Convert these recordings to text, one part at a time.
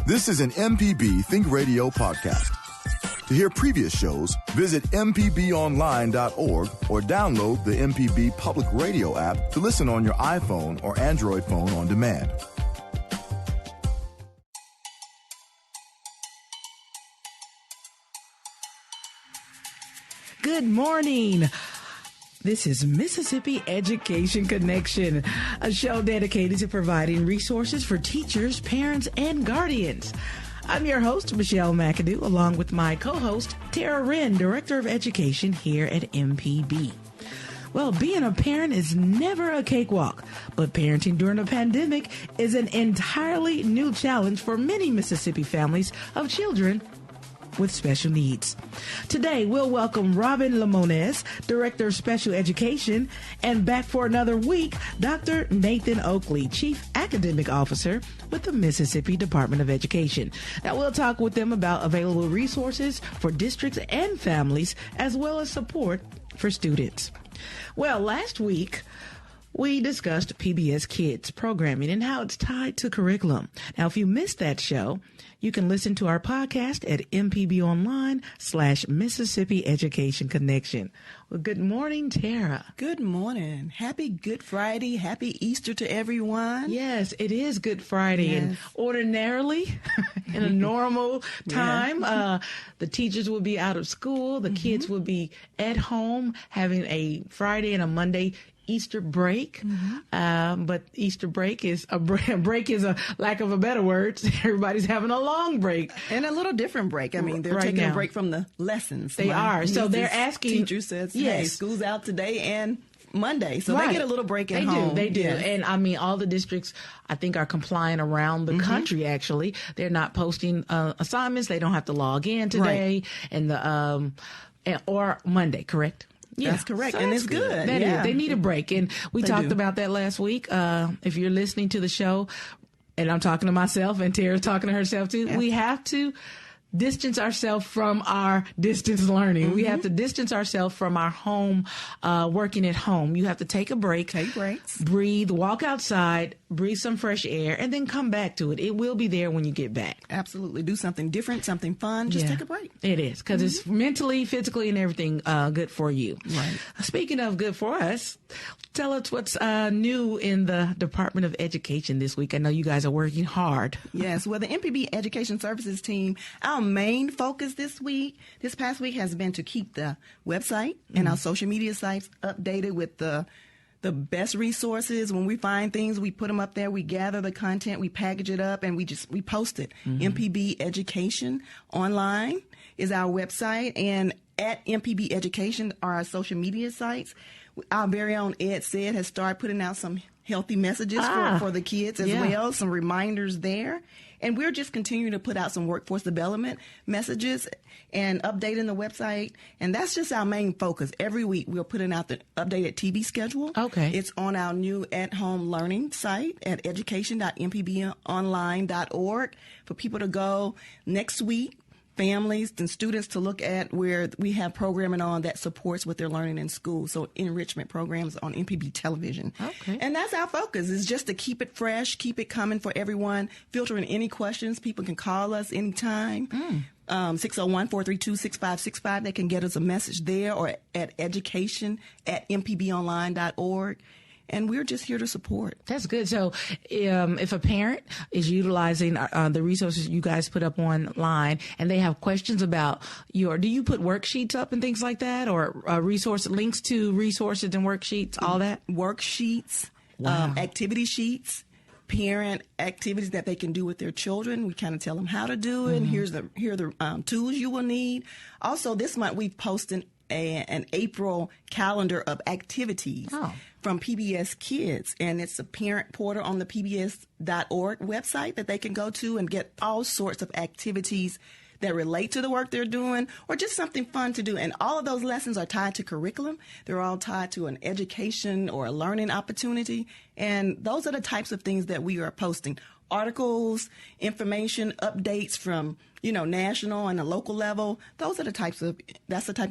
This is an MPB Think Radio podcast. To hear previous shows, visit mpbonline.org or download the MPB Public Radio app to listen on your iPhone or Android phone on demand. Good morning. This is Mississippi Education Connection, a show dedicated to providing resources for teachers, parents, and guardians. I'm your host, Michelle McAdoo, along with my co-host, Tara Wren, Director of Education here at MPB. Well, being a parent is never a cakewalk, but parenting during a pandemic is an entirely new challenge for many Mississippi families of children with special needs. Today, we'll welcome Robin Lemonis, Director of Special Education, and back for another week, Dr. Nathan Oakley, Chief Academic Officer with the Mississippi Department of Education. Now, we'll talk with them about available resources for districts and families, as well as support for students. Well, last week, we discussed PBS Kids programming and how it's tied to curriculum. Now, if you missed that show, you can listen to our podcast at mpbonline/Mississippi Education Connection. Well, good morning, Tara. Good morning. Happy Good Friday. Happy Easter to everyone. Yes, it is Good Friday. Yes. And ordinarily, in a normal time, the teachers will be out of school. The kids will be at home having a Friday and a Monday Easter break, but Easter break is a break is a lack of a better word. Everybody's having a long break and a little different break. I mean, they're taking a break from the lessons. They are. So they're asking. Teacher says, "Hey, school's out today and Monday," so they get a little break at home. They do. And I mean, all the districts, I think, are compliant around the country. Actually, they're not posting assignments. They don't have to log in today and the or Monday. Correct. Yeah, that's correct. So and it's good. That is. They need a break. And we talked about that last week. If you're listening to the show, and I'm talking to myself and Tara's talking to herself too, we have to distance ourselves from our distance learning. We have to distance ourselves from our home, working at home. You have to take a break. Take breaks. Breathe, walk outside, breathe some fresh air, and then come back to it. It will be there when you get back. Absolutely. Do something different, something fun. Just take a break. It is, because it's mentally, physically, and everything good for you. Right. Speaking of good for us, tell us what's new in the Department of Education this week. I know you guys are working hard. Yes. Well, the MPB Education Services team, our main focus this past week, has been to keep the website and our social media sites updated with the best resources. When we find things, we put them up there. We gather the content, we package it up, and we post it. MPB Education Online is our website, and at MPB Education are our social media sites. Our very own Ed Said has started putting out some healthy messages for the kids as well, some reminders there. And we're just continuing to put out some workforce development messages and updating the website. And that's just our main focus. Every week we're putting out the updated TV schedule. Okay. It's on our new at-home learning site at education.mpbonline.org for people to go next week. Families and students to look at where we have programming on that supports what they're learning in school. So enrichment programs on MPB television. Okay. And that's our focus, is just to keep it fresh, keep it coming for everyone. Filtering any questions. People can call us anytime. 601-432-6565. They can get us a message there or at education@mpbonline.org. And we're just here to support. That's good. So if a parent is utilizing the resources you guys put up online and they have questions about do you put worksheets up and things like that, or links to resources and worksheets, all that? Worksheets, activity sheets, parent activities that they can do with their children. We kind of tell them how to do it. And here are the tools you will need. Also, this month we've posted an April calendar of activities from PBS Kids, and it's a parent portal on the pbs.org website that they can go to and get all sorts of activities that relate to the work they're doing, or just something fun to do. And all of those lessons are tied to curriculum. They're all tied to an education or a learning opportunity. And those are the types of things that we are posting. Articles, information, updates from, national and the local level. That's the type of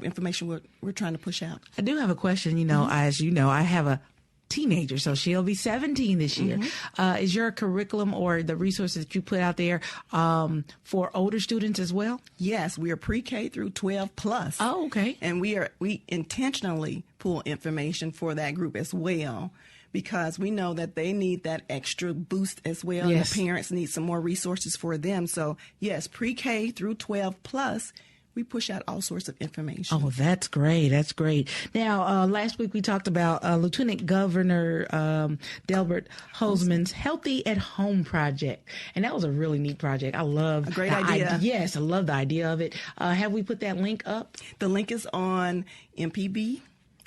information we're trying to push out. I do have a question. As you know, I have a teenager, so she'll be 17 this year. Is your curriculum or the resources that you put out there for older students as well? Yes, we are pre-K through 12 plus. Oh, okay. And we intentionally pull information for that group as well, because we know that they need that extra boost as well. Yes. And the parents need some more resources for them. So yes, pre-K through 12 plus, we push out all sorts of information. Oh, that's great. That's great. Now, last week we talked about Lieutenant Governor Delbert Hoseman's Healthy at Home project. And that was a really neat project. I love a great idea. Yes, I love the idea of it. Have we put that link up? The link is on MPB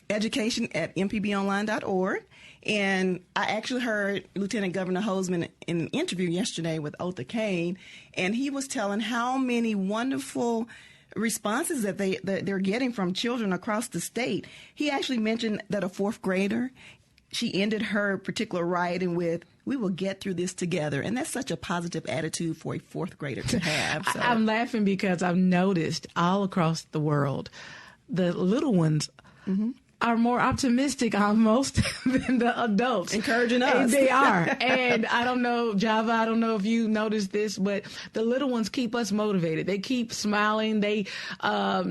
Education at mpbonline.org. And I actually heard Lieutenant Governor Hoseman in an interview yesterday with Otha Kane, and he was telling how many wonderful responses that they're getting from children across the state. He actually mentioned that a fourth grader, she ended her particular writing with, "We will get through this together." And that's such a positive attitude for a fourth grader to have. So. I'm laughing because I've noticed all across the world, the little ones are more optimistic almost than the adults. Encouraging us. And they are. And I don't know, Java, I don't know if you noticed this, but the little ones keep us motivated. They keep smiling. They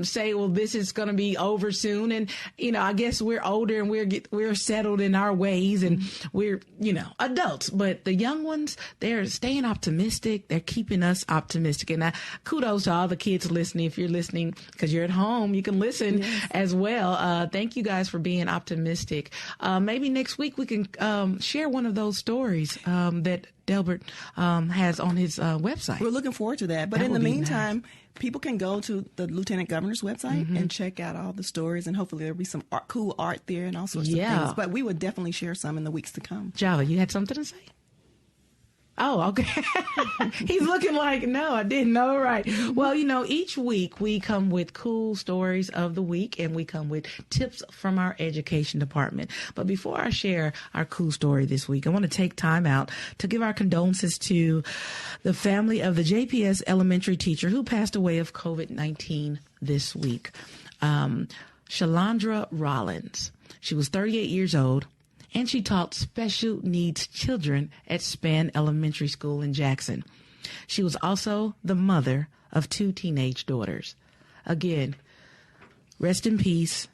say, well, this is going to be over soon. And, you know, I guess we're older and we're settled in our ways and we're, you know, adults. But the young ones, they're staying optimistic. They're keeping us optimistic. And kudos to all the kids listening. If you're listening, because you're at home, you can listen as well. Thank you guys for being optimistic. Maybe next week we can share one of those stories that Delbert has on his website. We're looking forward to that. But That in the would be meantime, people can go to the Lieutenant Governor's website and check out all the stories, and hopefully there'll be some cool art there and all sorts of things. But we would definitely share some in the weeks to come. Java, you had something to say? Oh, okay. He's looking like, no, I didn't know. Right. Well, you know, each week we come with cool stories of the week and we come with tips from our education department. But before I share our cool story this week, I want to take time out to give our condolences to the family of the JPS elementary teacher who passed away of COVID-19 this week. Shalandra Rollins. She was 38 years old. And she taught special needs children at Span Elementary School in Jackson. She was also the mother of 2 teenage daughters. Again, rest in peace,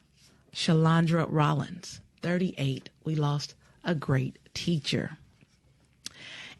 Shalandra Rollins, 38. We lost a great teacher.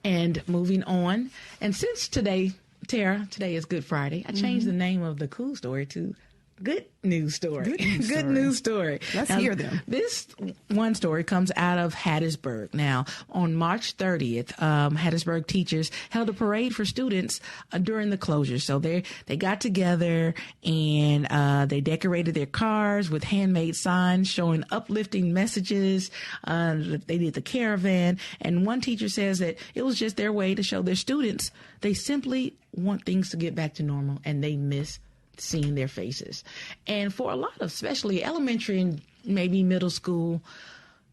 And moving on, and since today, Tara, today is Good Friday, I changed the name of the cool story to Good news story. Good news story. Let's hear them. This one story comes out of Hattiesburg. Now, on March 30th, Hattiesburg teachers held a parade for students during the closure. So they got together and they decorated their cars with handmade signs showing uplifting messages. They did the caravan. And one teacher says that it was just their way to show their students they simply want things to get back to normal and they miss seeing their faces. And for a lot of, especially elementary and maybe middle school,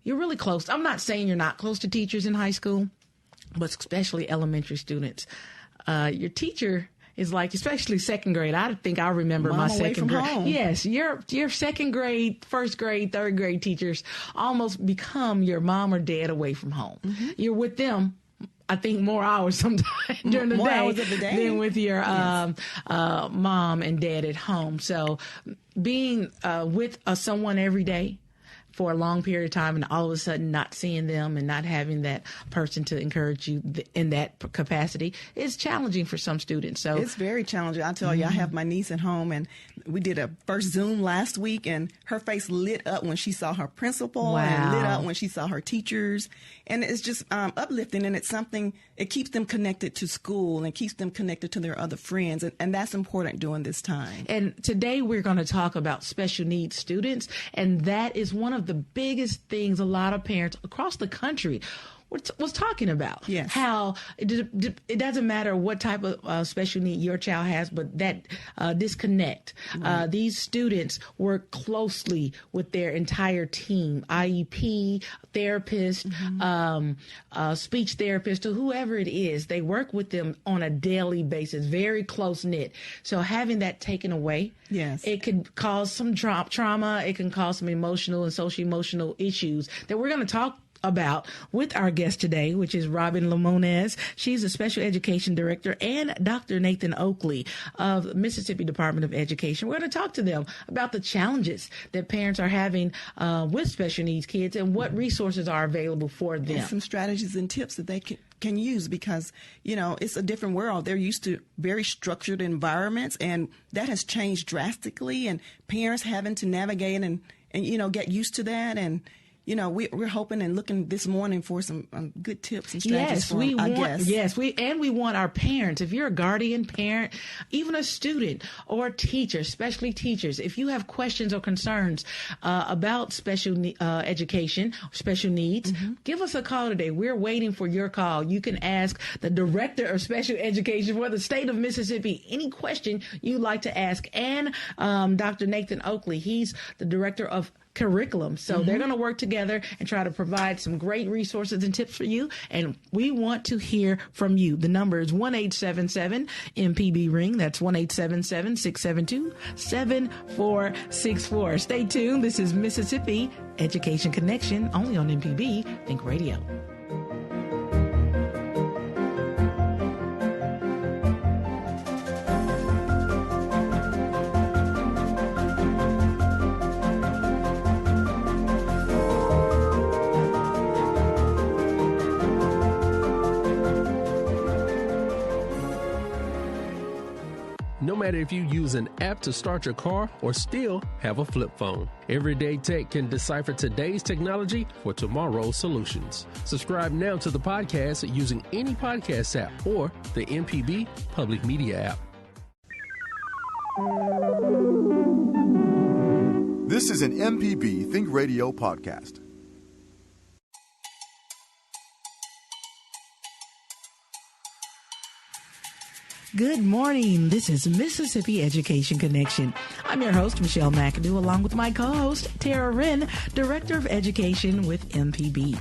you're really close. I'm not saying you're not close to teachers in high school, but especially elementary students. Your teacher is like, especially second grade. I think I remember Mom my away second from grade. home. Yes, your second grade, first grade, third grade teachers almost become your mom or dad away from home. You're with them, I think, more hours sometimes during the More day, hours of the day than with your mom and dad at home. So being with someone every day for a long period of time and all of a sudden not seeing them and not having that person to encourage you in that capacity is challenging for some students. So it's very challenging. I tell you, I have my niece at home and we did a first Zoom last week and her face lit up when she saw her principal and lit up when she saw her teachers. And it's just uplifting, and it's something, it keeps them connected to school and keeps them connected to their other friends. And that's important during this time. And today we're going to talk about special needs students. And that is one of the biggest things a lot of parents across the country was talking about. Yes. How it doesn't matter what type of special need your child has, but that disconnect. Right. These students work closely with their entire team, IEP, therapist, speech therapist, or whoever it is. They work with them on a daily basis, very close knit. So having that taken away, yes, it could cause some trauma. It can cause some emotional and social emotional issues that we're going to talk about with our guest today, which is Robin Lemonis. She's a special education director, and Dr. Nathan Oakley of Mississippi Department of Education. We're going to talk to them about the challenges that parents are having with special needs kids and what resources are available for them. And some strategies and tips that they can use, because, you know, it's a different world. They're used to very structured environments, and that has changed drastically, and parents having to navigate and you know, get used to that. And you know, we're hoping and looking this morning for some good tips and strategies for our guests. Yes, we want our parents. If you're a guardian, parent, even a student or a teacher, especially teachers, if you have questions or concerns about special education, special needs, give us a call today. We're waiting for your call. You can ask the Director of Special Education for the state of Mississippi any question you'd like to ask. And Dr. Nathan Oakley, he's the Director of Curriculum. So they're going to work together and try to provide some great resources and tips for you. And we want to hear from you. The number is 1-877-MPB-RING. That's 1-877-672-7464. Stay tuned. This is Mississippi Education Connection, only on MPB Think Radio. No matter if you use an app to start your car or still have a flip phone, Everyday Tech can decipher today's technology for tomorrow's solutions. Subscribe now to the podcast using any podcast app or the MPB Public Media app. This is an MPB Think Radio podcast. Good morning. This is Mississippi Education Connection. I'm your host, Michelle McAdoo, along with my co-host, Tara Wren, Director of Education with MPB.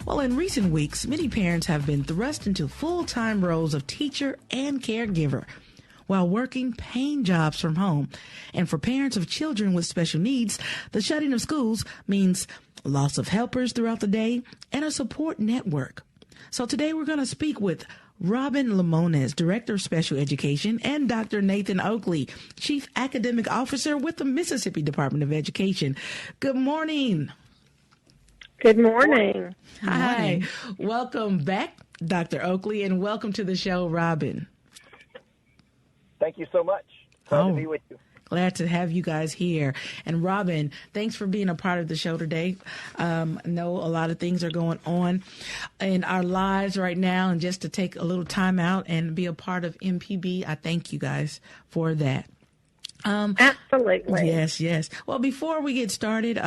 Well, in recent weeks, many parents have been thrust into full-time roles of teacher and caregiver while working paying jobs from home. And for parents of children with special needs, the shutting of schools means loss of helpers throughout the day and a support network. So today we're going to speak with Robin Lemonis, Director of Special Education, and Dr. Nathan Oakley, Chief Academic Officer with the Mississippi Department of Education. Good morning. Good morning. Hi. Welcome back, Dr. Oakley, and welcome to the show, Robin. Thank you so much. Glad to be with you. Glad to have you guys here. And Robin, thanks for being a part of the show today. I know a lot of things are going on in our lives right now, and just to take a little time out and be a part of MPB, I thank you guys for that. Absolutely. Yes. Well, before we get started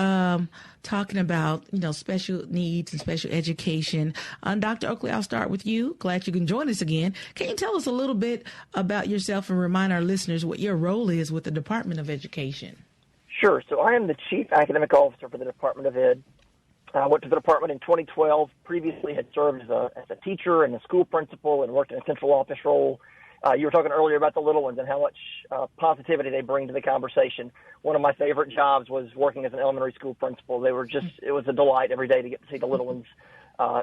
talking about, special needs and special education, Dr. Oakley, I'll start with you. Glad you can join us again. Can you tell us a little bit about yourself and remind our listeners what your role is with the Department of Education? Sure. So I am the Chief Academic Officer for the Department of Ed. I went to the department in 2012. Previously had served as a teacher and a school principal and worked in a central office role. You were talking earlier about the little ones and how much positivity they bring to the conversation. One of my favorite jobs was working as an elementary school principal. It was a delight every day to get to see the little ones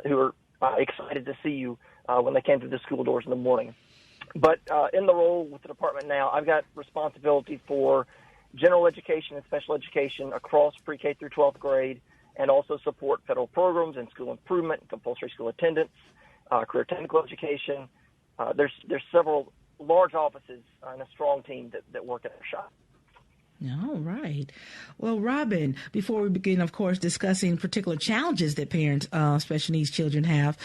who were excited to see you when they came through the school doors in the morning. But in the role with the department now, I've got responsibility for general education and special education across pre-K through 12th grade, and also support federal programs and school improvement, compulsory school attendance, career technical education. There's several large offices and a strong team that work at our shop. All right. Well, Robin, before we begin, of course, discussing particular challenges that parents, special needs children have,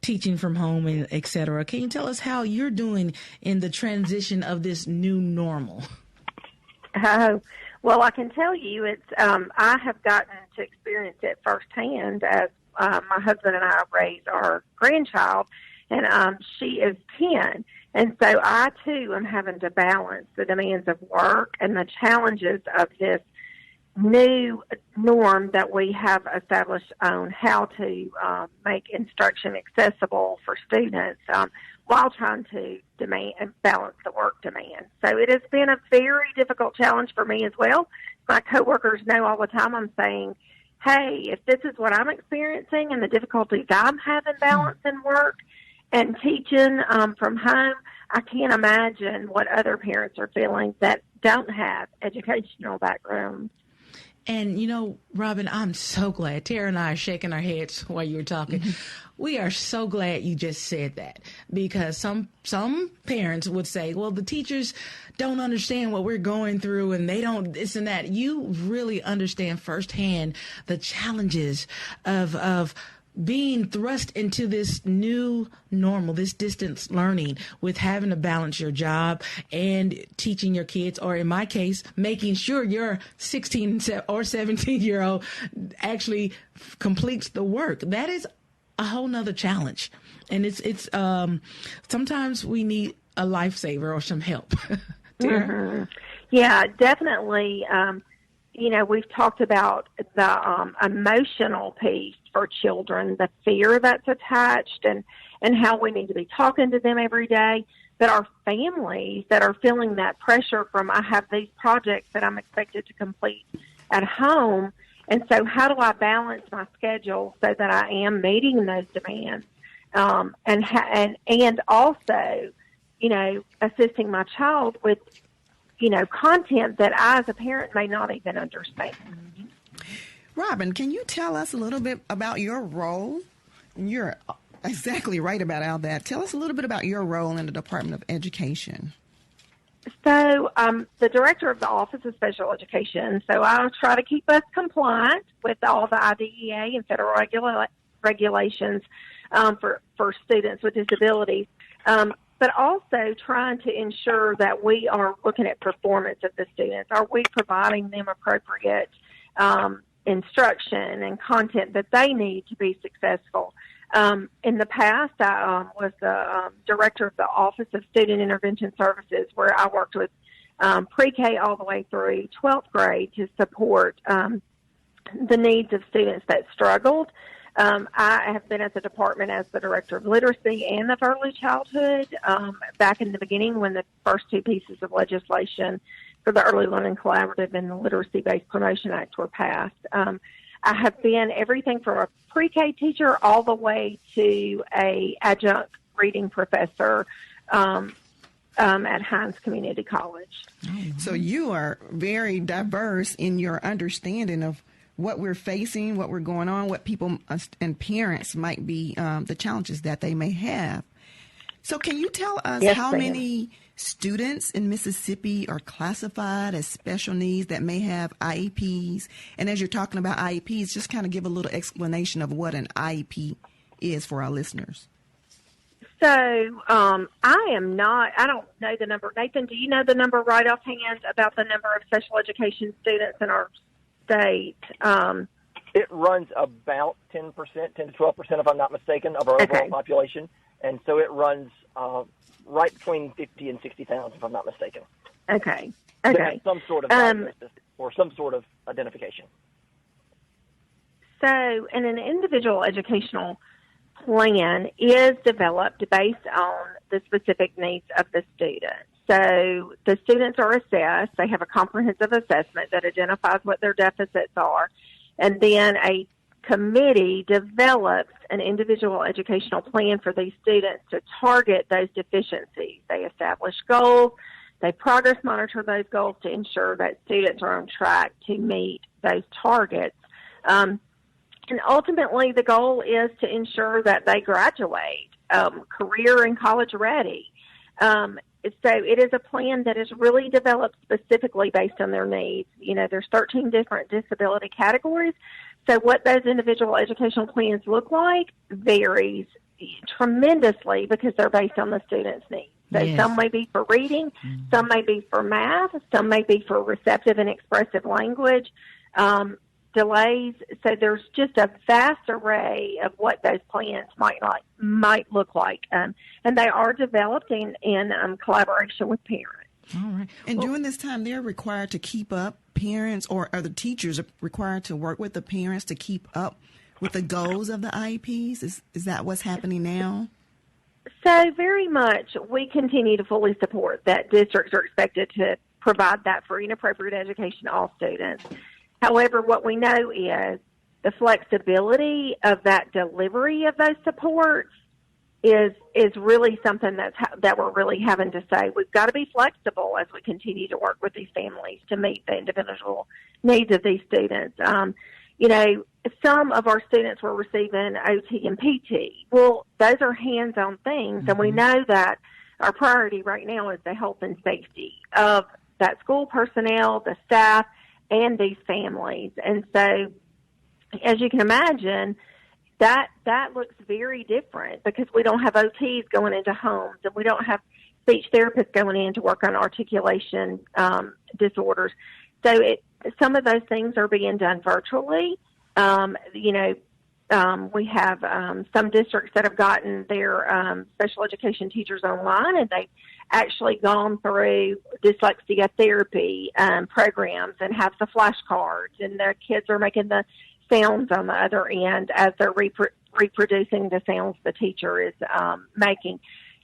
teaching from home, and et cetera, can you tell us how you're doing in the transition of this new normal? Well, I can tell you it's I have gotten to experience it firsthand as my husband and I raised our grandchild. And she is 10. And so I, too, am having to balance the demands of work and the challenges of this new norm that we have established on how to make instruction accessible for students while trying to balance the work demand. So it has been a very difficult challenge for me as well. My coworkers know all the time I'm saying, hey, if this is what I'm experiencing and the difficulties I'm having balancing work and teaching from home, I can't imagine what other parents are feeling that don't have educational backgrounds. And, you know, Robin, I'm so glad. Tara and I are shaking our heads while you were talking. We are so glad you just said that, because some parents would say, well, the teachers don't understand what we're going through and they don't this and that. You really understand firsthand the challenges of being thrust into this new normal, this distance learning, with having to balance your job and teaching your kids, or in my case, making sure your 16 or 17-year-old actually completes the work. That is a whole nother challenge. And it's sometimes we need a lifesaver or some help. Yeah, definitely. You know, we've talked about the emotional piece for children, the fear that's attached, and how we need to be talking to them every day. But our families that are feeling that pressure from, I have these projects that I'm expected to complete at home, and so how do I balance my schedule so that I am meeting those demands, and also, you know, assisting my child with, you know, content that I as a parent may not even understand. Robin, can you tell us a little bit about your role? You're exactly right about all that. Tell us a little bit about your role in the Department of Education. So I'm the director of the Office of Special Education, so I try to keep us compliant with all the IDEA and federal regulations for students with disabilities, but also trying to ensure that we are looking at performance of the students. Are we providing them appropriate instruction and content that they need to be successful? In the past, I was the director of the Office of Student Intervention Services, where I worked with pre-K all the way through 12th grade to support the needs of students that struggled. I have been at the department as the director of literacy and of early childhood back in the beginning when the first two pieces of legislation for the Early Learning Collaborative and the Literacy-Based Promotion Act were passed. I have been everything from a pre-K teacher all the way to a adjunct reading professor at Hines Community College. So you are very diverse in your understanding of what we're facing, what we're going on, what people and parents might be, the challenges that they may have. So can you tell us how many students in Mississippi are classified as special needs that may have IEPs? And as you're talking about IEPs, just kind of give a little explanation of what an IEP is for our listeners. So I don't know the number. Nathan, do you know the number right offhand about the number of special education students in our state? It runs about 10%, 10 to 12%, if I'm not mistaken, of our overall population. And so it runs right between 50 and 60,000, if I'm not mistaken. Okay. Some sort of diagnosis or some sort of identification. So, and an individual educational plan is developed based on the specific needs of the student. So the students are assessed. They have a comprehensive assessment that identifies what their deficits are. And then a committee develops an individual educational plan for these students to target those deficiencies. They establish goals. They progress monitor those goals to ensure that students are on track to meet those targets. And ultimately, the goal is to ensure that they graduate, career and college ready. So it is a plan that is really developed specifically based on their needs. You know, there's 13 different disability categories. So what those individual educational plans look like varies tremendously because they're based on the student's needs. So some may be for reading, some may be for math, some may be for receptive and expressive language, delays. So there's just a vast array of what those plans might look like. And they are developed in collaboration with parents. All right. And during this time, they're required to keep up, parents or other teachers are required to work with the parents to keep up with the goals of the IEPs? Is that what's happening now? So very much we continue to fully support that districts are expected to provide that free and appropriate education to all students. However, what we know is the flexibility of that delivery of those supports is really something that we're really having to say. We've got to be flexible as we continue to work with these families to meet the individual needs of these students. Some of our students were receiving OT and PT. Well, those are hands-on things, and we know that our priority right now is the health and safety of that school personnel, the staff, and these families. And so, as you can imagine, that looks very different because we don't have OTs going into homes, and we don't have speech therapists going in to work on articulation disorders. So some of those things are being done virtually. We have some districts that have gotten their special education teachers online, and they've actually gone through dyslexia therapy programs and have the flashcards, and their kids are making the sounds on the other end as they're reproducing the sounds the teacher is making.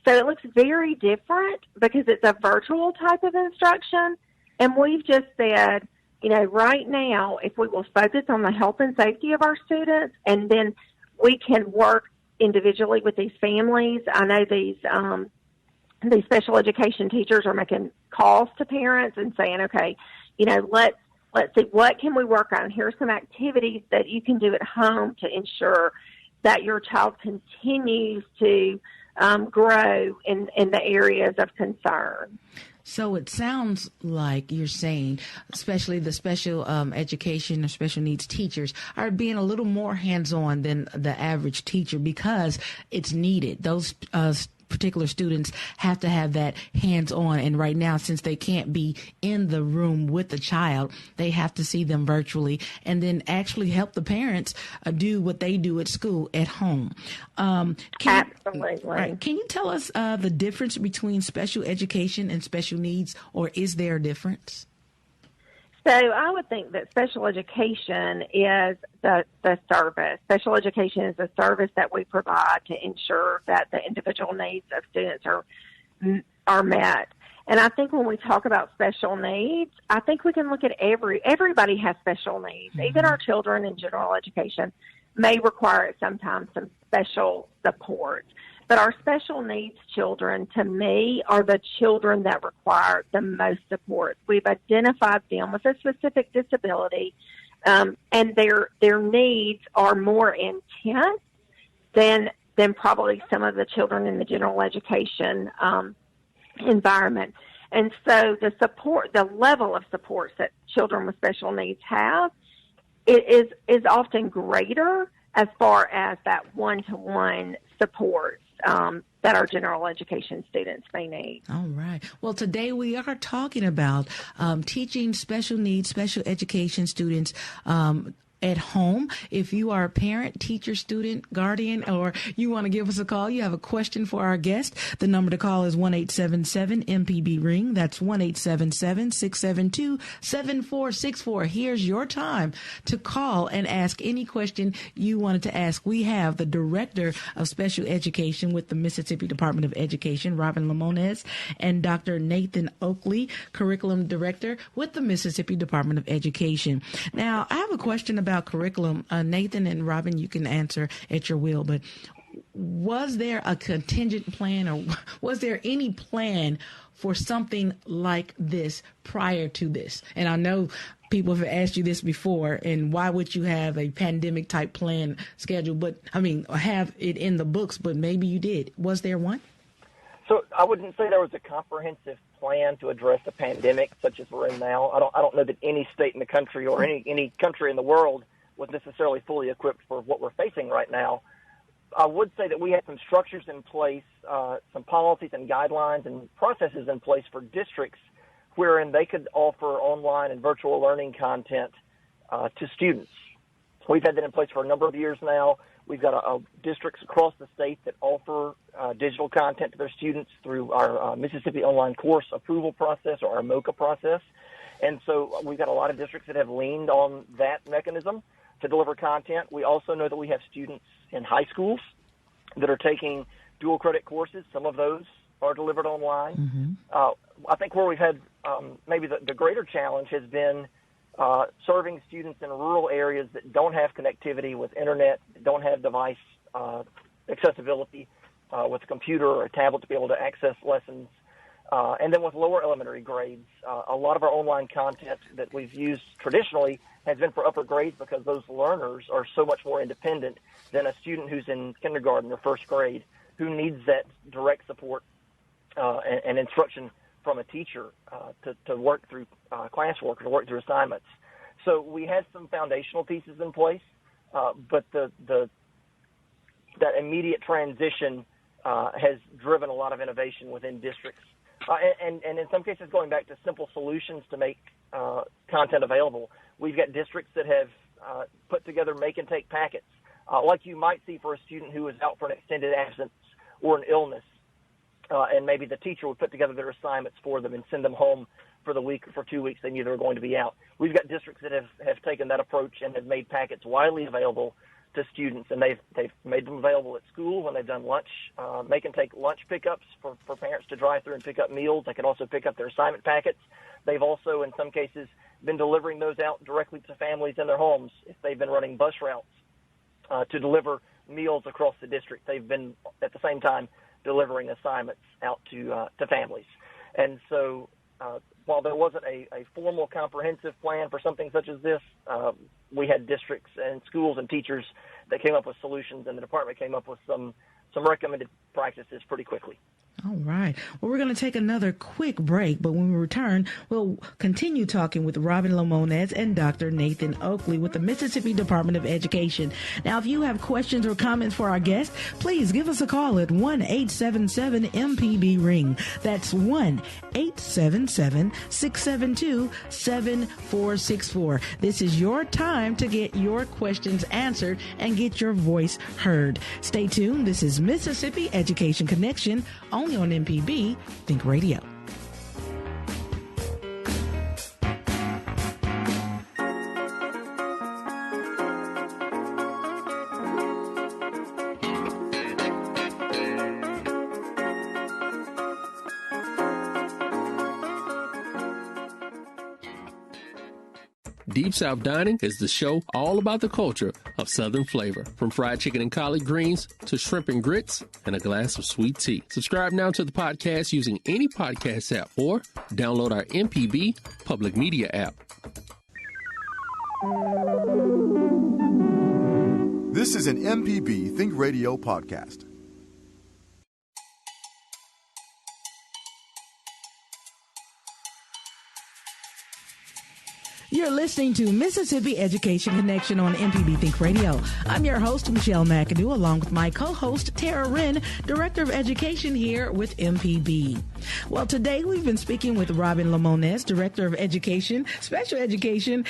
So it looks very different because it's a virtual type of instruction, and we've just said, right now, if we will focus on the health and safety of our students, and then we can work individually with these families. I know these special education teachers are making calls to parents and saying, okay, let's see, what can we work on? Here are some activities that you can do at home to ensure that your child continues to grow in the areas of concern. So it sounds like you're saying, especially the special education or special needs teachers are being a little more hands-on than the average teacher because it's needed. Those particular students have to have that hands-on, and right now, since they can't be in the room with the child, they have to see them virtually and then actually help the parents do what they do at school at home. Absolutely. Can you tell us the difference between special education and special needs, or is there a difference? So I would think that special education is the service. Special education is a service that we provide to ensure that the individual needs of students are met. And I think when we talk about special needs, I think we can look at everybody has special needs. Mm-hmm. Even our children in general education may require at some time some special support. But our special needs children, to me, are the children that require the most support. We've identified them with a specific disability, and their needs are more intense than probably some of the children in the general education environment. And so the level of supports that children with special needs have is often greater as far as that one-to-one support that our general education students may need. All right. Well, today we are talking about teaching special needs, special education students at home. If you are a parent, teacher, student, guardian, or you want to give us a call, you have a question for our guest, the number to call is 1-877-MPB-RING. That's 1-877-672-7464. Here's your time to call and ask any question you wanted to ask. We have the Director of Special Education with the Mississippi Department of Education, Robin Lemonis, and Dr. Nathan Oakley, Curriculum Director with the Mississippi Department of Education. Now, I have a question about curriculum. Nathan and Robin, you can answer at your will, but was there a contingent plan, or was there any plan for something like this prior to this? And I know people have asked you this before, and why would you have a pandemic type plan schedule, but have it in the books, but maybe you did. Was there one? So I wouldn't say there was a comprehensive plan to address a pandemic such as we're in now. I don't know that any state in the country or any country in the world was necessarily fully equipped for what we're facing right now. I would say that we had some structures in place, some policies and guidelines and processes in place for districts wherein they could offer online and virtual learning content to students. We've had that in place for a number of years now. We've got districts across the state that offer digital content to their students through our Mississippi Online Course Approval Process, or our MOCA process. And so we've got a lot of districts that have leaned on that mechanism to deliver content. We also know that we have students in high schools that are taking dual credit courses. Some of those are delivered online. Mm-hmm. I think where we've had maybe the greater challenge has been serving students in rural areas that don't have connectivity with internet, don't have device accessibility with a computer or a tablet to be able to access lessons. And then with lower elementary grades, a lot of our online content that we've used traditionally has been for upper grades because those learners are so much more independent than a student who's in kindergarten or first grade who needs that direct support and instruction from a teacher to work through classwork or to work through assignments. So we had some foundational pieces in place, but that immediate transition has driven a lot of innovation within districts. And in some cases, going back to simple solutions to make content available. We've got districts that have put together make and take packets, like you might see for a student who is out for an extended absence or an illness, and maybe the teacher would put together their assignments for them and send them home for the week or for 2 weeks they knew they were going to be out. We've got districts that have taken that approach and have made packets widely available to students, and they've made them available at school when they've done lunch. They can take lunch pickups for parents to drive through and pick up meals. They can also pick up their assignment packets. They've also, in some cases, been delivering those out directly to families in their homes. If they've been running bus routes to deliver meals across the district, they've been, at the same time, delivering assignments out to families. And so while there wasn't a formal comprehensive plan for something such as this, we had districts and schools and teachers that came up with solutions, and the department came up with some recommended practices pretty quickly. All right. Well, we're going to take another quick break, but when we return, we'll continue talking with Robin Lemonis and Dr. Nathan Oakley with the Mississippi Department of Education. Now, if you have questions or comments for our guest, please give us a call at 1-877-MPB-RING. That's 1-877-672-7464. This is your time to get your questions answered and get your voice heard. Stay tuned. This is Mississippi Education Connection, only on MPB Think Radio. Deep South Dining is the show all about the culture of Southern flavor, from fried chicken and collard greens to shrimp and grits and a glass of sweet tea. Subscribe now to the podcast using any podcast app or download our MPB public media app. This is an MPB Think Radio podcast. You're listening to Mississippi Education Connection on MPB Think Radio. I'm your host, Michelle McAdoo, along with my co-host, Tara Wren, Director of Education here with MPB. Well, today we've been speaking with Robin Lemonis, Director of Education, Special Education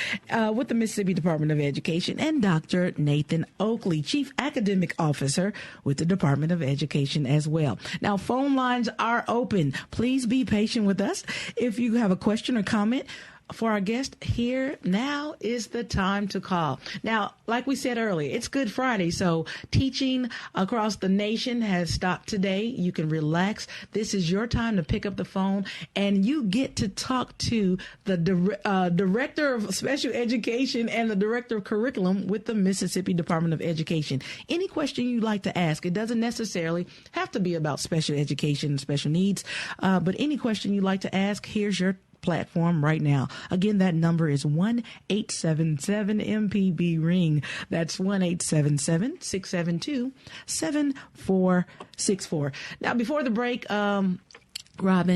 with the Mississippi Department of Education, and Dr. Nathan Oakley, Chief Academic Officer with the Department of Education as well. Now, phone lines are open. Please be patient with us. If you have a question or comment for our guest here, now is the time to call. Now, like we said earlier, it's Good Friday, so teaching across the nation has stopped today. You can relax. This is your time to pick up the phone, and you get to talk to the Director of Special Education and the Director of Curriculum with the Mississippi Department of Education. Any question you'd like to ask, it doesn't necessarily have to be about special education and special needs, but any question you'd like to ask, here's your platform right now. Again, that number is 1-877-MPB-RING. That's 1-877-672-7464. Now, before the break, Robin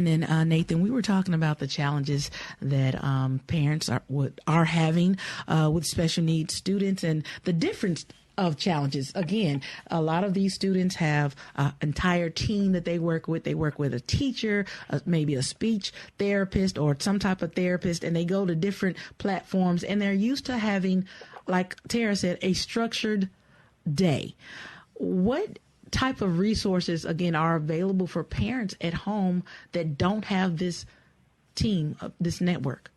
and Nathan, we were talking about the challenges that parents are having with special needs students and the difference of challenges. Again, a lot of these students have an entire team that they work with. They work with a teacher, maybe a speech therapist or some type of therapist, and they go to different platforms, and they're used to having, like Tara said, a structured day. What type of resources, again, are available for parents at home that don't have this team, this network?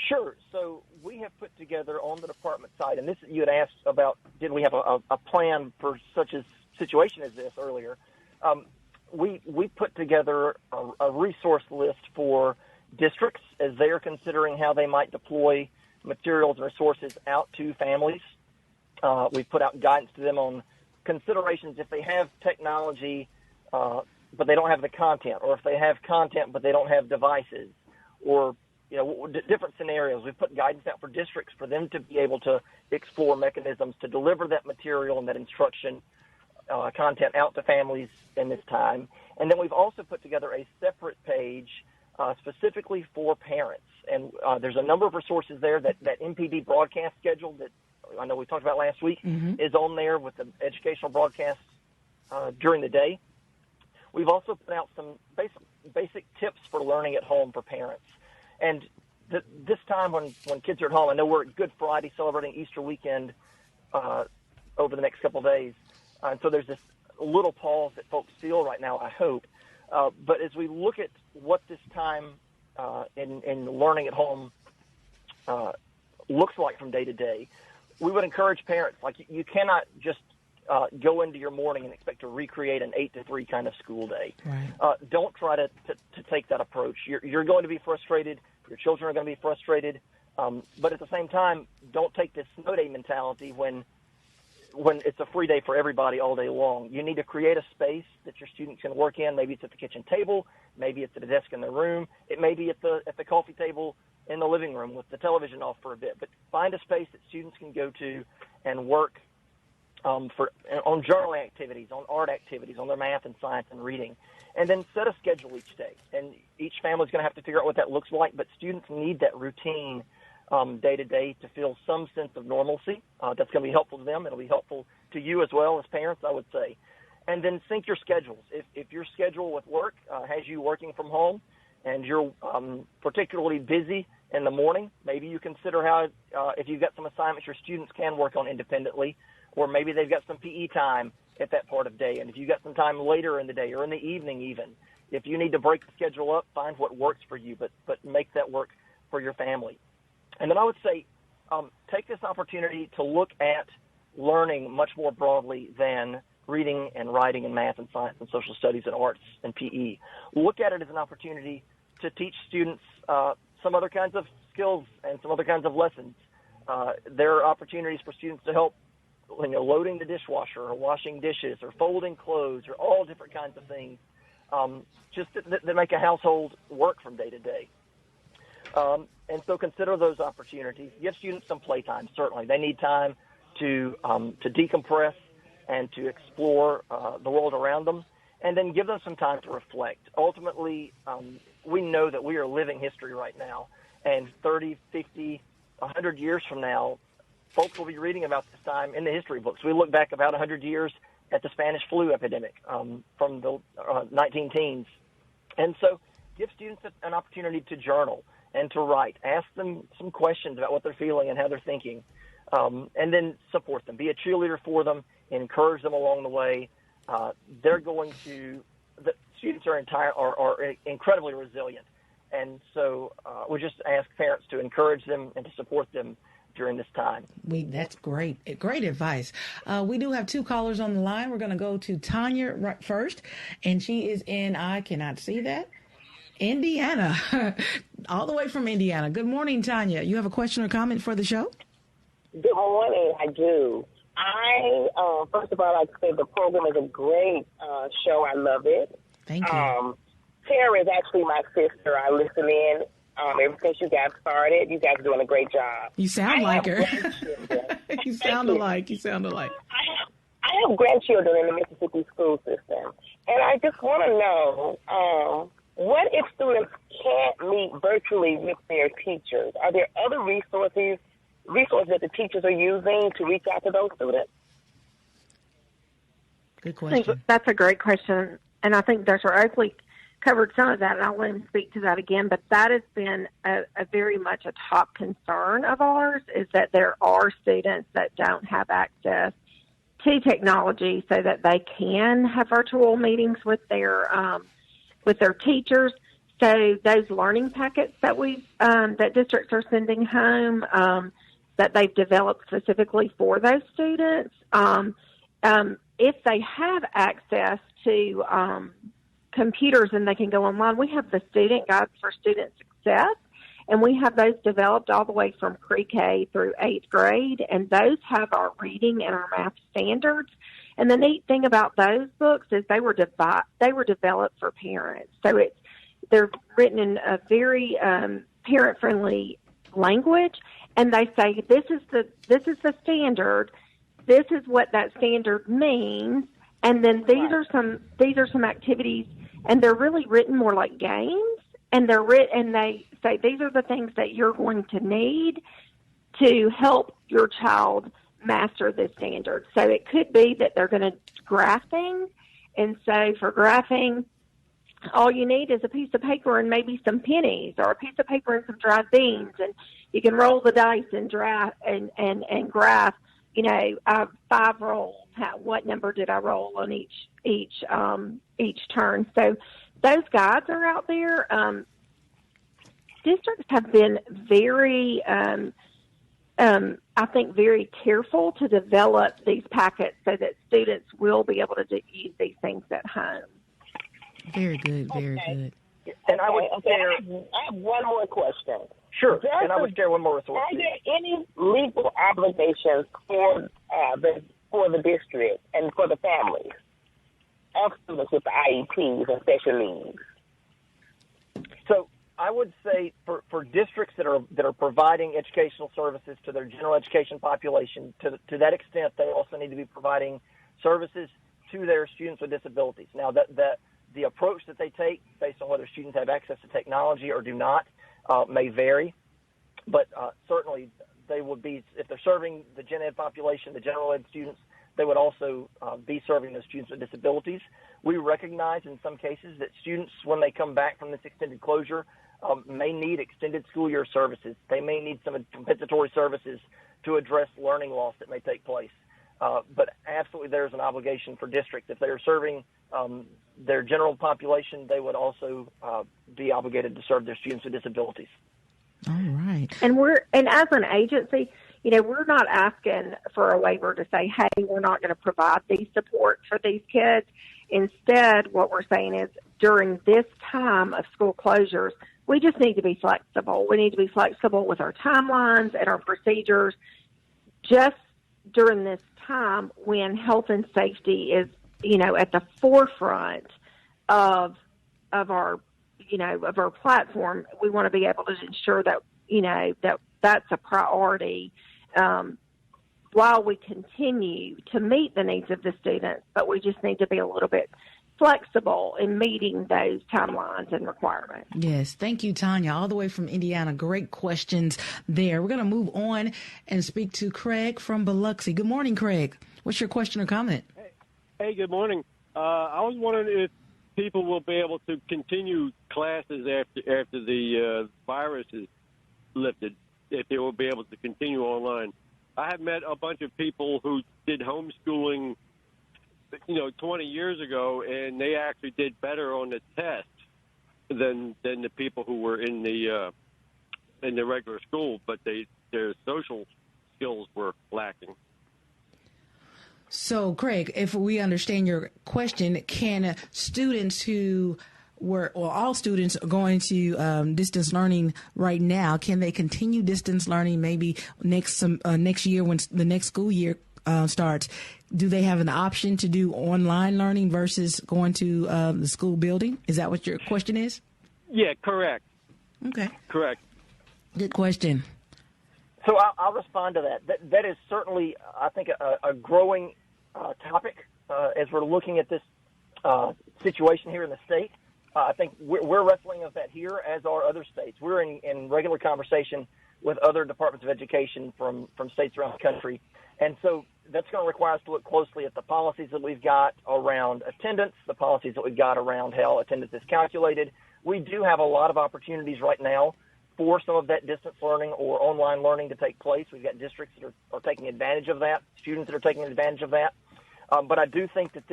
Sure. So we have put together on the department side, and this you had asked about, did we have a plan for such a situation as this earlier? We put together a resource list for districts as they are considering how they might deploy materials and resources out to families. We've put out guidance to them on considerations if they have technology but they don't have the content, or if they have content but they don't have devices, or different scenarios. We've put guidance out for districts for them to be able to explore mechanisms to deliver that material and that instruction content out to families in this time. And then we've also put together a separate page specifically for parents. And there's a number of resources there. That MPB broadcast schedule that I know we talked about last week is on there with the educational broadcasts during the day. We've also put out some basic tips for learning at home for parents. And this time when kids are at home, I know we're at Good Friday celebrating Easter weekend over the next couple of days. And so there's this little pause that folks feel right now, I hope. But as we look at what this time in learning at home looks like from day to day, we would encourage parents, like, you cannot just go into your morning and expect to recreate an 8 to 3 kind of school day. Right. Don't try to take that approach. You're going to be frustrated. Your children are going to be frustrated. But at the same time, don't take this snow day mentality when it's a free day for everybody all day long. You need to create a space that your students can work in. Maybe it's at the kitchen table. Maybe it's at a desk in their room. It may be at the coffee table in the living room with the television off for a bit. But find a space that students can go to and work on journaling activities, on art activities, on their math and science and reading. And then set a schedule each day. And each family is going to have to figure out what that looks like, but students need that routine day to day to feel some sense of normalcy. That's going to be helpful to them. It'll be helpful to you as well as parents, I would say. And then sync your schedules. If your schedule with work has you working from home and you're particularly busy in the morning, maybe you consider how, if you've got some assignments your students can work on independently, or maybe they've got some PE time at that part of the day. And if you've got some time later in the day or in the evening even, if you need to break the schedule up, find what works for you, but make that work for your family. And then I would say take this opportunity to look at learning much more broadly than reading and writing and math and science and social studies and arts and PE. Look at it as an opportunity to teach students some other kinds of skills and some other kinds of lessons. There are opportunities for students to help loading the dishwasher or washing dishes or folding clothes or all different kinds of things just that make a household work from day to day. And so consider those opportunities. Give students some playtime, certainly. They need time to decompress and to explore the world around them, and then give them some time to reflect. Ultimately, we know that we are living history right now, and 30, 50, 100 years from now, folks will be reading about this time in the history books. We look back about 100 years at the Spanish flu epidemic from the 19-teens. And so give students an opportunity to journal and to write. Ask them some questions about what they're feeling and how they're thinking, and then support them. Be a cheerleader for them, encourage them along the way. The students are incredibly resilient. And so we just ask parents to encourage them and to support them during this time. That's great. Great advice. We do have 2 callers on the line. We're going to go to Tanya first, and she is in, I cannot see that, Indiana, all the way from Indiana. Good morning, Tanya. You have a question or comment for the show? Good morning. I do. First of all, I'd say the program is a great show. I love it. Thank you. Tara is actually my sister. I listen in ever since you guys started. You guys are doing a great job. You sound like her. You sound alike. I have grandchildren in the Mississippi school system, and I just want to know, what if students can't meet virtually with their teachers? Are there other resources that the teachers are using to reach out to those students? Good question. That's a great question, and I think Dr. Oakley covered some of that, and I'll let him speak to that again, but that has been a very much a top concern of ours, is that there are students that don't have access to technology so that they can have virtual meetings with their teachers. So those learning packets that that districts are sending home, that they've developed specifically for those students, if they have access to computers and they can go online, we have the student guides for student weeksIf. And we have those developed all the way from pre-K through 8th grade, and those have our reading and our math standards. And the neat thing about those books is they were developed for parents. So they're written in a very parent-friendly language, and they say this is the standard. This is what that standard means, and then these are some activities, and they're really written more like games. And they say these are the things that you're going to need to help your child master this standard. So it could be that they're going to graph things. And so for graphing, all you need is a piece of paper and maybe some pennies, or a piece of paper and some dried beans. And you can roll the dice and graph, 5 rolls. What number did I roll on each turn? So those guides are out there. Districts have been very, I think, very careful to develop these packets so that students will be able to use these things at home. Very good, very good. And I would I have one more question. Sure, and I would share one more resource. Are there any legal obligations for the district and for the families of students with IEPs and special needs? So I would say for districts that are providing educational services to their general education population, to that extent, they also need to be providing services to their students with disabilities. Now, the approach that they take based on whether students have access to technology or do not may vary, but certainly they would be, if they're serving the gen ed population, the general ed students, they would also be serving those students with disabilities. We recognize in some cases that students, when they come back from this extended closure, may need extended school year services. They may need some compensatory services to address learning loss that may take place. But absolutely there's an obligation for districts. If they are serving their general population, they would also be obligated to serve their students with disabilities. All right. And as an agency, we're not asking for a waiver to say, hey, we're not going to provide these supports for these kids. Instead, what we're saying is during this time of school closures, we just need to be flexible. We need to be flexible with our timelines and our procedures just during this time when health and safety is, at the forefront of our platform. We want to be able to ensure that, that's a priority while we continue to meet the needs of the students, but we just need to be a little bit flexible in meeting those timelines and requirements. Yes. Thank you, Tanya, all the way from Indiana. Great questions there. We're going to move on and speak to Craig from Biloxi. Good morning, Craig. What's your question or comment? Hey, good morning. I was wondering if people will be able to continue classes after the virus is lifted, if they will be able to continue online. I have met a bunch of people who did homeschooling 20 years ago, and they actually did better on the test than the people who were in the regular school, but their social skills were lacking. So, Craig, if we understand your question, can students who all students are going to distance learning right now, can they continue distance learning maybe next year when the next school year starts? Do they have an option to do online learning versus going to the school building? Is that what your question is? Yeah, correct. Okay. Correct. Good question. So I'll respond to that. That is certainly, I think, a growing topic as we're looking at this situation here in the state. I think we're wrestling with that here, as are other states. We're in regular conversation with other departments of education from states around the country. And so that's going to require us to look closely at the policies that we've got around attendance, the policies that we've got around how attendance is calculated. We do have a lot of opportunities right now for some of that distance learning or online learning to take place. We've got districts that are taking advantage of that, students that are taking advantage of that. But I do think that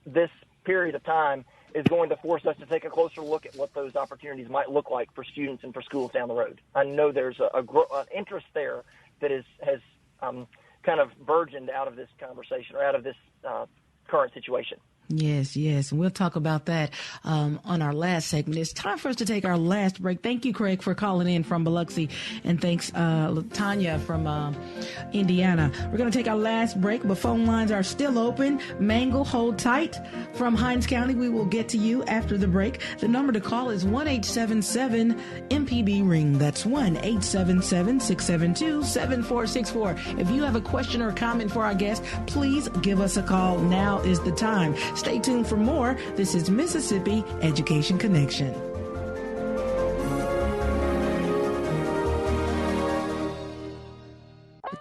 this period of time is going to force us to take a closer look at what those opportunities might look like for students and for schools down the road. I know there's an interest there that has kind of burgeoned out of this conversation or out of this current situation. Yes, yes. And we'll talk about that on our last segment. It's time for us to take our last break. Thank you, Craig, for calling in from Biloxi. And thanks, Tanya from Indiana. We're going to take our last break, but phone lines are still open. Mangle, hold tight. From Hinds County, we will get to you after the break. The number to call is 1-877-MPB-RING. That's 1-877-672-7464. If you have a question or comment for our guest, please give us a call. Now is the time. Stay tuned for more. This is Mississippi Education Connection.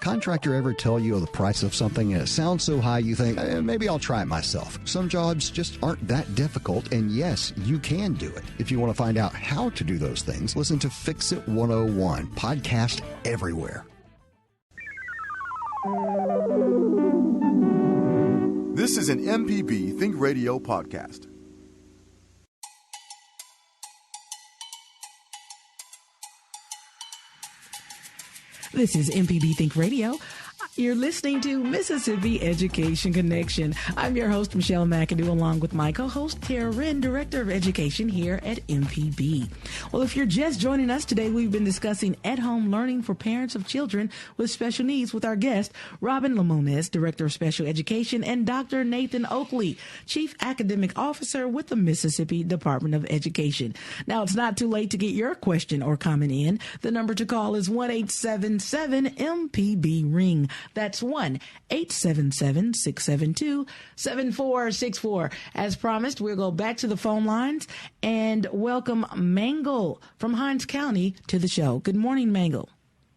Contractor ever tell you the price of something and it sounds so high you think, maybe I'll try it myself. Some jobs just aren't that difficult, and yes, you can do it. If you want to find out how to do those things, listen to Fix It 101, podcast everywhere. This is an MPB Think Radio podcast. This is MPB Think Radio. You're listening to Mississippi Education Connection. I'm your host, Michelle McAdoo, along with my co-host, Tara Wren, Director of Education here at MPB. Well, if you're just joining us today, we've been discussing at-home learning for parents of children with special needs with our guest, Robin Lemonis, Director of Special Education, and Dr. Nathan Oakley, Chief Academic Officer with the Mississippi Department of Education. Now, it's not too late to get your question or comment in. The number to call is 1-877-MPB-RING. That's 1-877-672-7464. As promised, we'll go back to the phone lines and welcome Mangle from Hinds County to the show. Good morning, Mangle.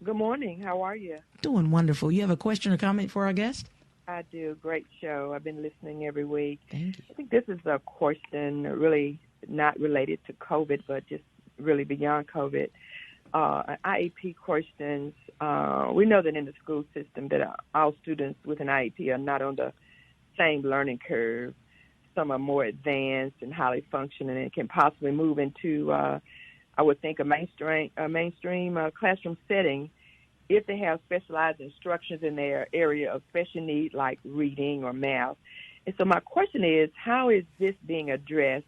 Good morning. How are you? Doing wonderful. You have a question or comment for our guest? I do. Great show. I've been listening every week. Thank you. I think this is a question really not related to COVID, but just really beyond COVID. IEP questions. We know that in the school system that all students with an IEP are not on the same learning curve. Some are more advanced and highly functioning and can possibly move into, I would think, a mainstream classroom setting if they have specialized instructions in their area of special need, like reading or math. And so my question is, how is this being addressed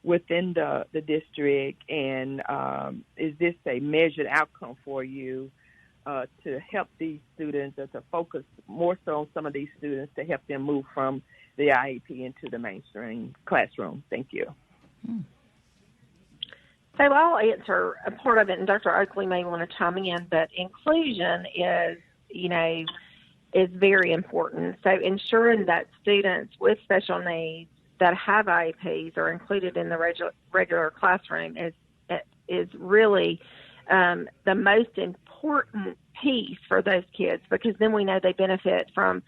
within the district, and is this a measured outcome for you to help these students, or to focus more so on some of these students to help them move from the IEP into the mainstream classroom? Thank you. So I'll answer a part of it, and Dr. Oakley may want to chime in, but inclusion is very important. So ensuring that students with special needs that have IEPs are included in the regular classroom is really the most important piece for those kids, because then we know they benefit from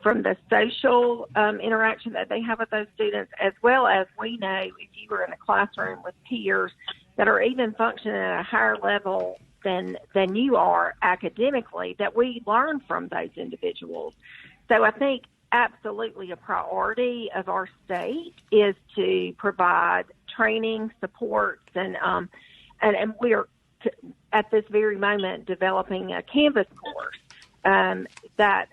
the social interaction that they have with those students, as well as we know if you were in a classroom with peers that are even functioning at a higher level than you are academically, that we learn from those individuals. So I think absolutely a priority of our state is to provide training, supports, and we are at this very moment developing a Canvas course that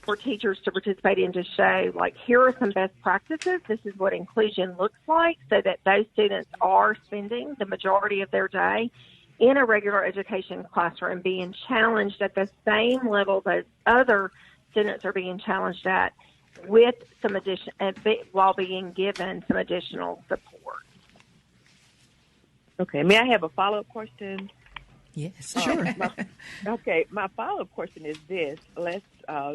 for teachers to participate in, to show, like, here are some best practices. This is what inclusion looks like, so that those students are spending the majority of their day in a regular education classroom, being challenged at the same level those other students are being challenged at, with some addition, while being given some additional support. Okay. May I have a follow-up question? Yes, sure. My follow-up question is this. Let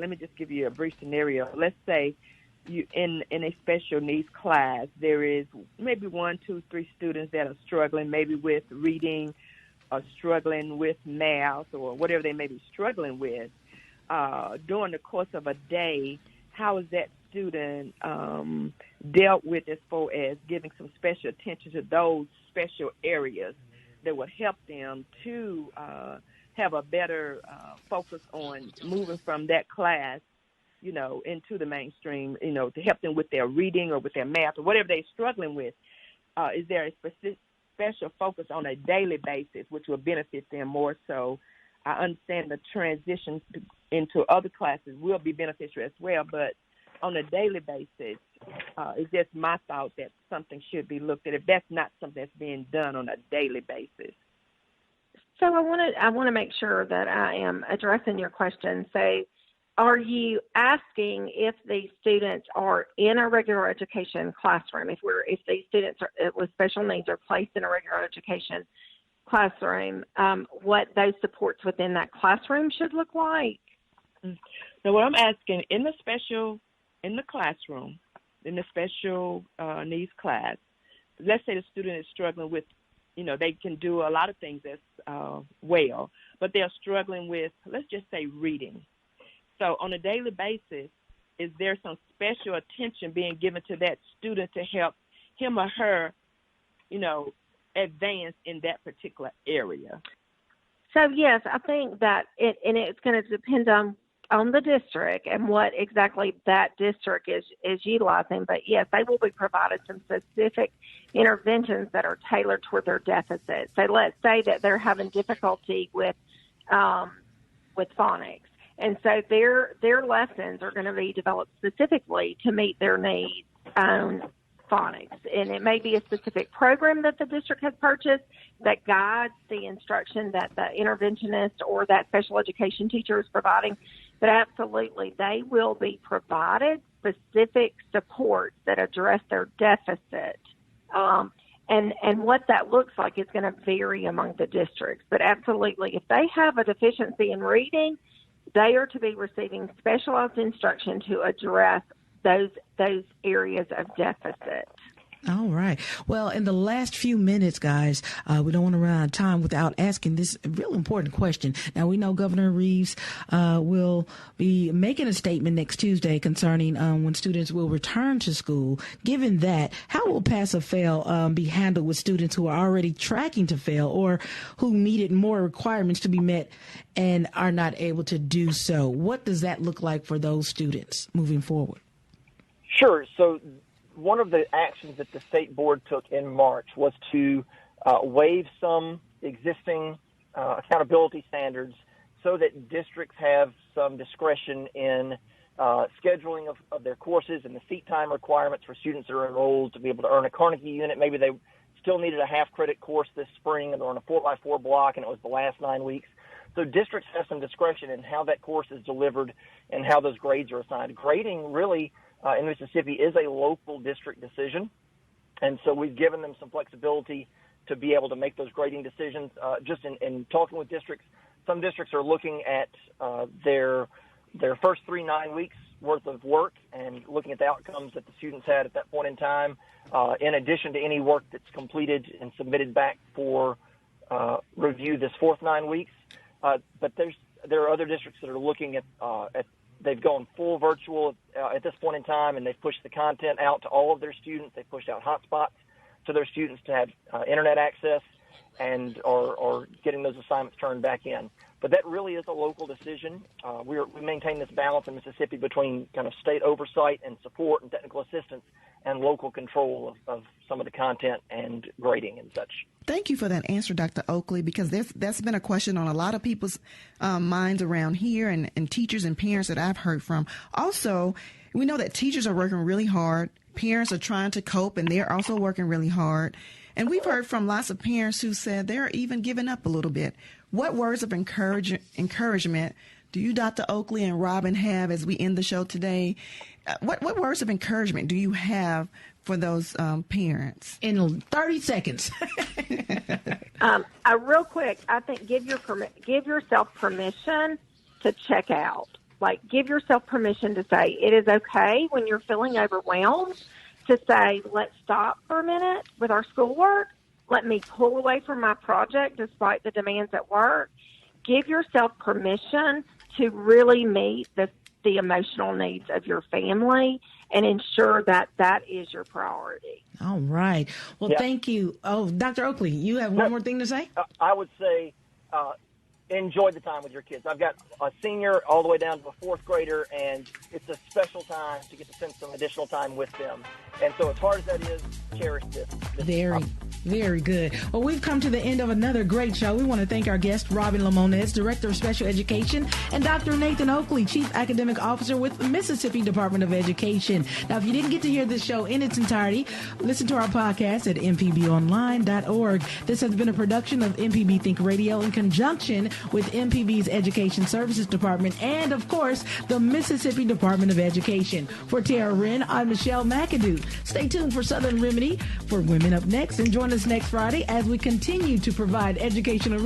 me just give you a brief scenario. Let's say you in a special needs class, there is maybe 1, 2, 3 students that are struggling, maybe with reading, or struggling with math, or whatever they may be struggling with. During the course of a day, how is that student dealt with as far as giving some special attention to those special areas that would help them to have a better focus on moving from that class, into the mainstream, to help them with their reading or with their math or whatever they're struggling with? Is there a special focus on a daily basis which will benefit them more so? I understand the transition into other classes will be beneficial as well, but on a daily basis, it's just my thought that something should be looked at if that's not something that's being done on a daily basis. So I want to make sure that I am addressing your question. So are you asking if these students are in a regular education classroom, if these students with special needs are placed in a regular education classroom, what those supports within that classroom should look like? So what I'm asking, in the classroom, in the special needs class, let's say the student is struggling with, they can do a lot of things as well, but they're struggling with, let's just say, reading. So on a daily basis, is there some special attention being given to that student to help him or her, advance in that particular area? So, yes, I think that it's going to depend on the district and what exactly that district is utilizing. But, yes, they will be provided some specific interventions that are tailored toward their deficits. So let's say that they're having difficulty with phonics. And so their lessons are going to be developed specifically to meet their needs on phonics. And it may be a specific program that the district has purchased that guides the instruction that the interventionist or that special education teacher is providing. But absolutely, they will be provided specific supports that address their deficit. And what that looks like is going to vary among the districts. But absolutely, if they have a deficiency in reading, they are to be receiving specialized instruction to address those areas of deficit. All right. Well, in the last few minutes, guys, we don't want to run out of time without asking this real important question. Now, we know Governor Reeves will be making a statement next Tuesday concerning when students will return to school. Given that, how will pass or fail be handled with students who are already tracking to fail or who needed more requirements to be met and are not able to do so? What does that look like for those students moving forward? Sure. So one of the actions that the state board took in March was to waive some existing accountability standards so that districts have some discretion in scheduling of their courses and the seat time requirements for students that are enrolled to be able to earn a Carnegie unit. Maybe they still needed a half-credit course this spring and they're on a 4x4 block and it was the last 9 weeks. So districts have some discretion in how that course is delivered and how those grades are assigned. Grading really in Mississippi is a local district decision, and so we've given them some flexibility to be able to make those grading decisions. Just in talking with districts, some districts are looking at their first 3 9 weeks worth of work and looking at the outcomes that the students had at that point in time, in addition to any work that's completed and submitted back for review this fourth 9 weeks. But there are other districts that are looking at they've gone full virtual at this point in time, and they've pushed the content out to all of their students. They've pushed out hotspots to their students to have internet access and are getting those assignments turned back in. But that really is a local decision. We maintain this balance in Mississippi between kind of state oversight and support and technical assistance and local control of some of the content and grading and such. Thank you for that answer, Dr. Oakley, because that's been a question on a lot of people's minds around here and teachers and parents that I've heard from. Also, we know that teachers are working really hard. Parents are trying to cope, and they're also working really hard. And we've heard from lots of parents who said they're even giving up a little bit. What words of encouragement do you, Dr. Oakley and Robin, have as we end the show today? What words of encouragement do you have for those parents? In 30 seconds. Real quick, I think give yourself permission to check out. Like, give yourself permission to say it is okay when you're feeling overwhelmed to say, let's stop for a minute with our schoolwork. Let me pull away from my project despite the demands at work. Give yourself permission to really meet the emotional needs of your family and ensure that that is your priority. All right. Well, Thank you. Oh, Dr. Oakley, you have one more thing to say? I would say enjoy the time with your kids. I've got a senior all the way down to a fourth grader, and it's a special time to get to spend some additional time with them. And so as hard as that is, cherish this. Very good. Well, we've come to the end of another great show. We want to thank our guest, Robin Lemonis, Director of Special Education, and Dr. Nathan Oakley, Chief Academic Officer with the Mississippi Department of Education. Now, if you didn't get to hear this show in its entirety, listen to our podcast at mpbonline.org. This has been a production of MPB Think Radio in conjunction with MPB's Education Services Department and, of course, the Mississippi Department of Education. For Tara Wren, I'm Michelle McAdoo. Stay tuned for Southern Remedy for Women Up Next, and join us next Friday as we continue to provide educational